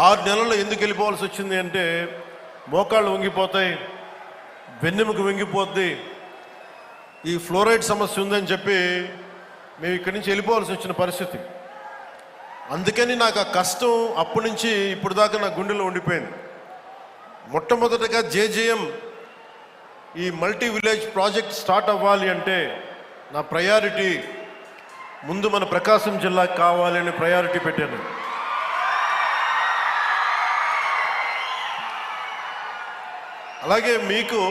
6 నెలల్లో ఎందుకు వెళ్ళిపోవాల్సి వచ్చింది అంటే మోకాళ్ళు వంగిపోతాయి, వెన్నెముక వంగిపోద్ది, ఈ ఫ్లోరైడ్ సమస్య ఉందని చెప్పి మేము ఇక్కడి నుంచి వెళ్ళిపోవాల్సి వచ్చిన పరిస్థితి. అందుకని నాకు ఆ కష్టం అప్పటి నుంచి ఇప్పుడు దాకా నా గుండెలో ఉండిపోయింది. మొట్టమొదటగా జేజేఎం ఈ మల్టీ విలేజ్ ప్రాజెక్ట్ స్టార్ట్ అవ్వాలి అంటే నా ప్రయారిటీ ముందు మన ప్రకాశం జిల్లాకి కావాలి అని ప్రయారిటీ పెట్టాను. అలాగే మీకు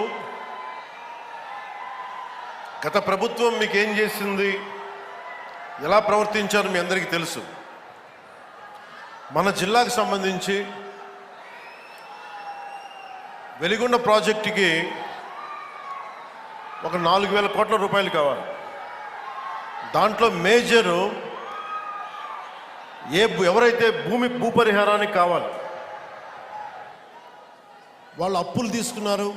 గత ప్రభుత్వం మీకు ఏం చేసింది, ఎలా ప్రవర్తించారో మీ అందరికీ తెలుసు. మన జిల్లాకు సంబంధించి వెలిగొండ ప్రాజెక్టుకి ఒక 4,000 కోట్ల రూపాయలు కావాలి. దాంట్లో మేజరు ఎవరైతే భూపరిహారానికి కావాలి వాళ్ళు అప్పులు తీసుకున్నారు.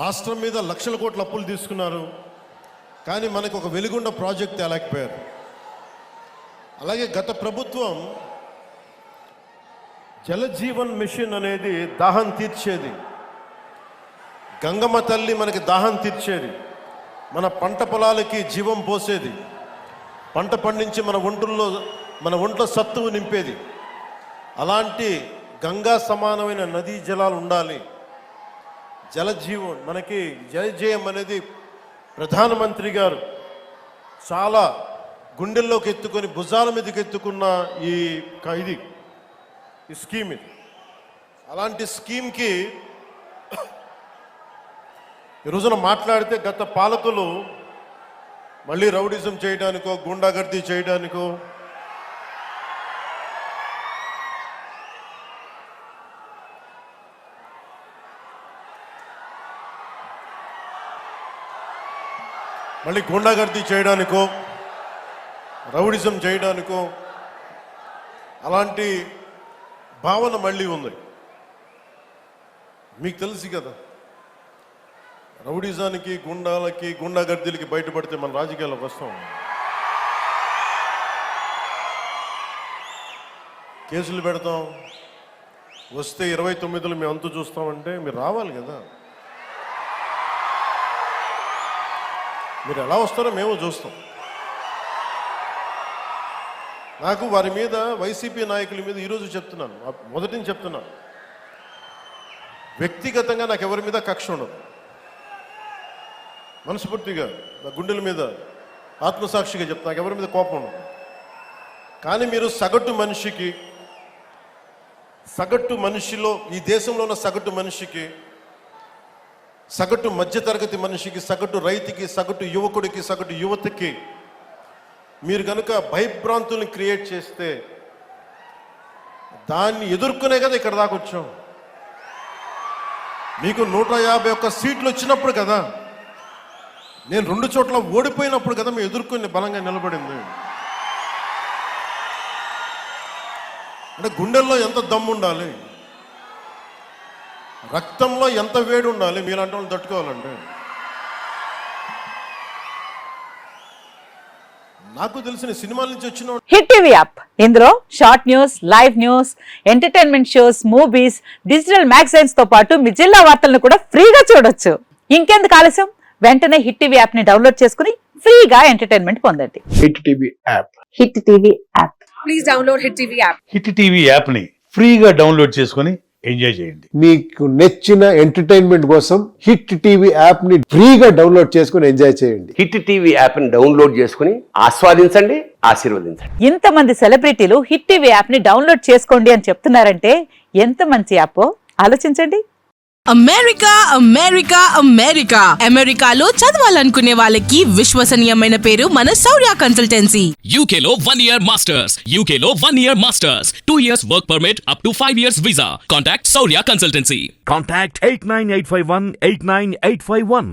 రాష్ట్రం మీద లక్షల కోట్ల అప్పులు తీసుకున్నారు, కానీ మనకు ఒక వెలిగొండ ప్రాజెక్ట్ తేలేకపోయారు. అలాగే గత ప్రభుత్వం జలజీవన్ మిషన్ అనేది దాహం తీర్చేది, గంగమ్మ తల్లి మనకి దాహం తీర్చేది, మన పంట పొలాలకి జీవం పోసేది, పంట పండించి మన ఒంట్లో సత్తువు నింపేది. అలాంటి గంగా సమానమైన నదీ జలాలు ఉండాలి. జలజీవన్ మనకి జలజేయం అనేది ప్రధానమంత్రి గారు చాలా గుండెల్లోకి ఎత్తుకొని భుజాల మీదకి ఎత్తుకున్న ఈ స్కీమ్ ఇది. అలాంటి స్కీమ్కి ఈ రోజున మాట్లాడితే గత పాలకులు మళ్ళీ రౌడిజం చేయడానికో గూండాగర్దీ చేయడానికో రౌడిజం చేయడానికో అలాంటి భావన మళ్ళీ ఉంది. మీకు తెలుసు కదా, రౌడిజానికి గుండాగర్దీలకి బయటపడితే మన రాజకీయాల్లోకి వస్తాం, కేసులు పెడతాం, వస్తే 29లో మేము అంతు చూస్తామంటే మీరు రావాలి కదా. మీరు ఎలా వస్తారో మేము చూస్తాం. నాకు వారి మీద, వైసీపీ నాయకుల మీద ఈరోజు చెప్తున్నాను, మొదటి నుంచి చెప్తున్నాను, వ్యక్తిగతంగా నాకు ఎవరి మీద కక్ష ఉండదు. మనస్ఫూర్తిగా నా గుండెల మీద ఆత్మసాక్షిగా చెప్తా, నాకు ఎవరి మీద కోపం ఉండదు. కానీ మీరు సగటు మనిషిలో, ఈ దేశంలో ఉన్న సగటు మనిషికి, సగటు మధ్యతరగతి మనిషికి, సగటు రైతుకి, సగటు యువకుడికి, సగటు యువతకి మీరు కనుక భయభ్రాంతుల్ని క్రియేట్ చేస్తే దాన్ని ఎదుర్కొనే కదా ఇక్కడ దాకా వచ్చాం. మీకు 151 సీట్లు వచ్చినప్పుడు కదా, నేను 2 చోట్ల ఓడిపోయినప్పుడు కదా మేము ఎదుర్కొని బలంగా నిలబడింది. అంటే గుండెల్లో ఎంత దమ్ము ఉండాలి, రక్తంలో ఎంత వేడి ఉండాలి మీలాంటి వాళ్ళు తట్టుకోవాలంటే. నాకు తెలిసిన సినిమాల నుంచి వచ్చిన హిట్ టీవీ యాప్, ఇందులో short news, live news, entertainment shows, movies, digital magazines తో పాటు మీ జిల్లా వార్తలను కూడా ఫ్రీగా చూడొచ్చు. ఇంకెందుకు ఆలస్యం, వెంటనే హిట్ టీవీ యాప్ ని డౌన్లోడ్ చేసుకుని ఫ్రీగా ఎంటర్టైన్మెంట్ పొందండి. Hit TV app, hit TV app, please download hit TV app. Hit TV app ని ఫ్రీగా డౌన్లోడ్ చేసుకుని ఎంజాయ్ చేయండి. మీకు నచ్చిన ఎంటర్టైన్మెంట్ కోసం హిట్ టీవీ యాప్ ని ఫ్రీగా డౌన్లోడ్ చేసుకుని ఎంజాయ్ చేయండి. హిట్ టీవీ యాప్ ని డౌన్లోడ్ చేసుకుని ఆస్వాదించండి, ఆశీర్వదించండి. ఇంతమంది సెలబ్రిటీలు హిట్ టీవీ యాప్ ని డౌన్లోడ్ చేసుకోండి అని చెప్తున్నారంటే ఎంత మంచి యాప్ ఆలోచించండి. అమెరికాలో చదవాలనుకునే వాళ్ళకి విశ్వసనీయమైన పేరు మన శౌర్య కన్సల్టెన్సీ. UK లో 1 year masters, 2 years work permit up to 5 years visa. Contact Saurya Consultancy. Contact 89851 89851.